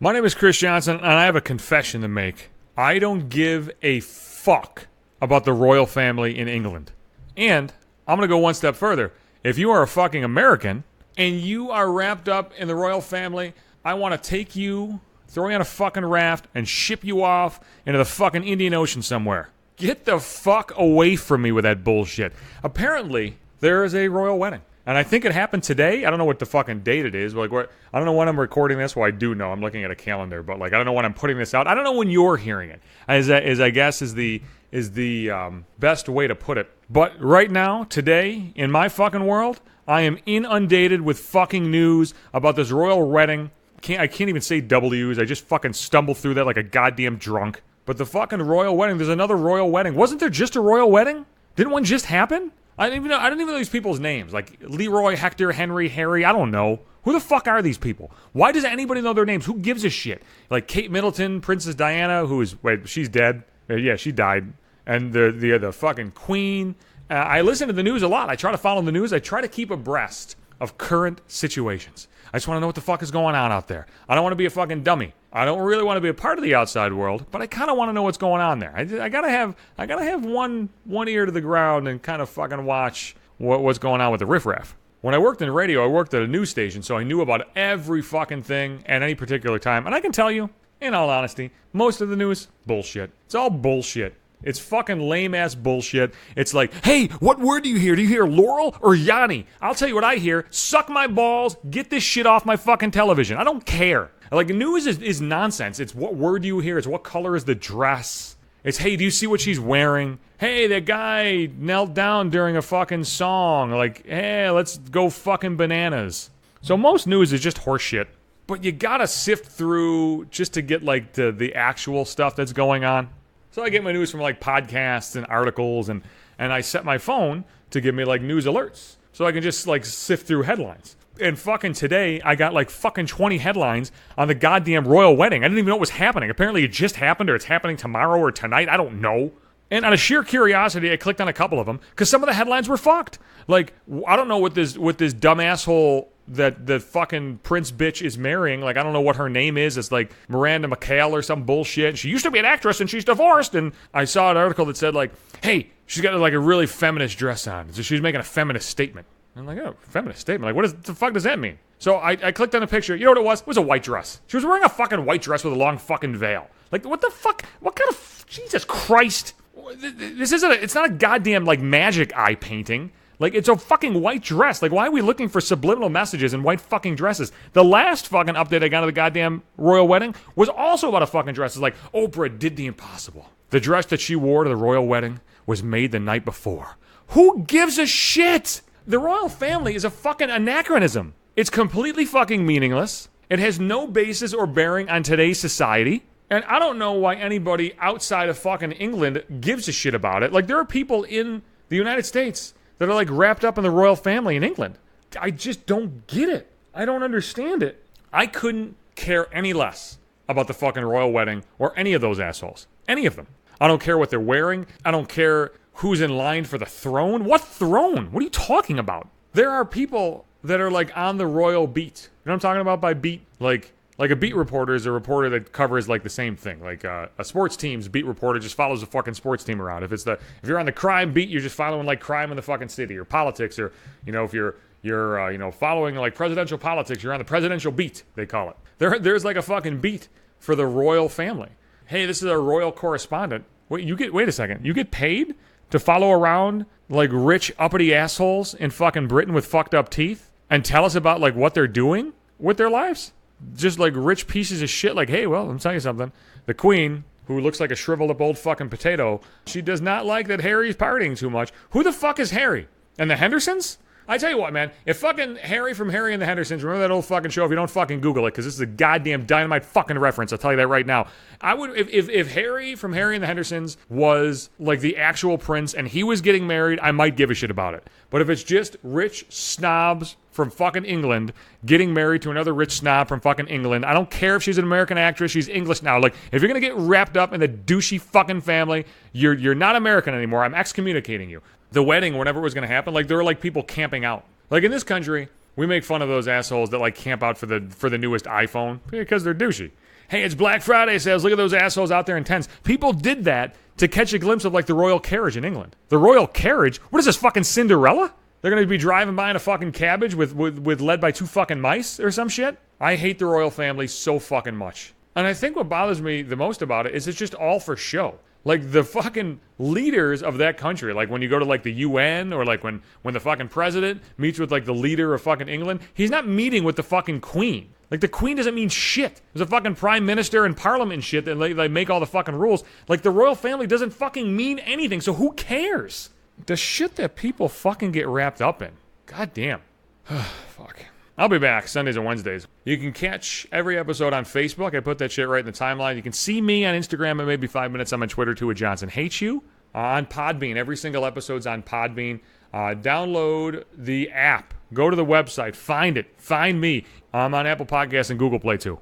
My name is Chris Johnson, and I have a confession to make. I don't give a fuck about the royal family in England. And I'm going to go one step further. If you are a fucking American and you are wrapped up in the royal family, I want to take you, throw you on a fucking raft, and ship you off into the fucking Indian Ocean somewhere. Get the fuck away from me with that bullshit. Apparently, there is a royal wedding. And I think it happened today. I don't know what the fucking date it is. Like, what? I don't know when I'm recording this. Well, I do know. I'm looking at a calendar, but like, I don't know when I'm putting this out. I don't know when you're hearing it. I guess is the best way to put it. But right now, today, in my fucking world, I am inundated with fucking news about this royal wedding. I can't even say W's. I just fucking stumble through that like a goddamn drunk. But the fucking royal wedding. There's another royal wedding. Wasn't there just a royal wedding? Didn't one just happen? I don't even know these people's names. Like Leroy, Hector, Henry, Harry. I don't know. Who the fuck are these people? Why does anybody know their names? Who gives a shit? Like Kate Middleton, Princess Diana, she's dead. Yeah, she died. And the fucking queen. I listen to the news a lot. I try to follow the news. I try to keep abreast of current situations. I just want to know what the fuck is going on out there. I don't want to be a fucking dummy. I don't really want to be a part of the outside world, but I kind of want to know what's going on there. I gotta have one ear to the ground and kind of fucking watch what's going on with the riffraff. When I worked in radio, I worked at a news station, so I knew about every fucking thing at any particular time. And I can tell you, in all honesty, most of the news, bullshit. It's all bullshit. It's fucking lame-ass bullshit. It's like, hey, what word do you hear? Do you hear Laurel or Yanni? I'll tell you what I hear. Suck my balls. Get this shit off my fucking television. I don't care. Like, news is nonsense. It's what word do you hear? It's what color is the dress? It's, hey, do you see what she's wearing? Hey, that guy knelt down during a fucking song. Like, hey, let's go fucking bananas. So most news is just horse shit. But you gotta sift through just to get, like, the actual stuff that's going on. So I get my news from, like, podcasts and articles, and I set my phone to give me, like, news alerts. So I can just, like, sift through headlines. And fucking today, I got, like, fucking 20 headlines on the goddamn royal wedding. I didn't even know what was happening. Apparently it just happened, or it's happening tomorrow or tonight. I don't know. And out of sheer curiosity, I clicked on a couple of them, because some of the headlines were fucked. Like, I don't know what this dumb asshole that the fucking prince bitch is marrying. Like, I don't know what her name is. It's like Miranda McHale or some bullshit. She used to be an actress and she's divorced. And I saw an article that said, like, hey, she's got like a really feminist dress on. So she's making a feminist statement. I'm like, oh, feminist statement? Like, what the fuck does that mean? So I clicked on the picture. You know what it was? It was a white dress. She was wearing a fucking white dress with a long fucking veil. Like, what the fuck? What kind of... Jesus Christ. This isn't it's not a goddamn, like, magic eye painting. Like, it's a fucking white dress. Like, why are we looking for subliminal messages in white fucking dresses? The last fucking update I got of the goddamn royal wedding was also about a fucking dress. It's like, Oprah did the impossible. The dress that she wore to the royal wedding was made the night before. Who gives a shit? The royal family is a fucking anachronism. It's completely fucking meaningless. It has no basis or bearing on today's society. And I don't know why anybody outside of fucking England gives a shit about it. Like, there are people in the United States that are, like, wrapped up in the royal family in England. I just don't get it. I don't understand it. I couldn't care any less about the fucking royal wedding or any of those assholes. Any of them. I don't care what they're wearing. I don't care who's in line for the throne. What throne? What are you talking about? There are people that are, like, on the royal beat. You know what I'm talking about by beat? Like a beat reporter is a reporter that covers, like, the same thing. Like a sports team's beat reporter just follows the fucking sports team around. If you're on the crime beat, you're just following, like, crime in the fucking city or politics, or, you know, if you're following, like, presidential politics, you're on the presidential beat, they call it. There's like a fucking beat for the royal family. Hey, this is a royal correspondent. Wait a second. You get paid to follow around, like, rich uppity assholes in fucking Britain with fucked up teeth and tell us about, like, what they're doing with their lives? Just, like, rich pieces of shit. Like, hey, well, let me tell you something. The queen, who looks like a shriveled up old fucking potato, she does not like that Harry's partying too much. Who the fuck is Harry? And the Hendersons? I tell you what, man, if fucking Harry from Harry and the Hendersons, remember that old fucking show? If you don't fucking Google it, because this is a goddamn dynamite fucking reference, I'll tell you that right now. I would, if Harry from Harry and the Hendersons was like the actual prince and he was getting married, I might give a shit about it. But if it's just rich snobs from fucking England getting married to another rich snob from fucking England, I don't care if she's an American actress, she's English now. Like, if you're gonna get wrapped up in the douchey fucking family, you're not American anymore. I'm excommunicating you. The wedding, whenever it was going to happen, like, there were, like, people camping out. Like, in this country, We make fun of those assholes that like camp out for the newest iPhone because they're douchey. Hey, it's Black Friday sales. Look at those assholes out there in tents. People did that to catch a glimpse of like the royal carriage in England. The royal carriage? What is this, fucking Cinderella? They're going to be driving by in a fucking cabbage with led by 2 fucking mice or some shit? I hate the royal family so fucking much. And I think what bothers me the most about it is it's just all for show. Like the fucking leaders of that country, like when you go to like the UN or like when the fucking president meets with like the leader of fucking England, he's not meeting with the fucking queen. Like the queen doesn't mean shit. There's a fucking prime minister and parliament and shit that they make all the fucking rules. Like the royal family doesn't fucking mean anything, so who cares? The shit that people fucking get wrapped up in. God damn. Fuck. I'll be back Sundays and Wednesdays. You can catch every episode on Facebook. I put that shit right in the timeline. You can see me on Instagram at maybe 5 minutes. I'm on Twitter too at Johnson Hates You. On Podbean. Every single episode's on Podbean. Download the app. Go to the website. Find it. Find me. I'm on Apple Podcasts and Google Play too.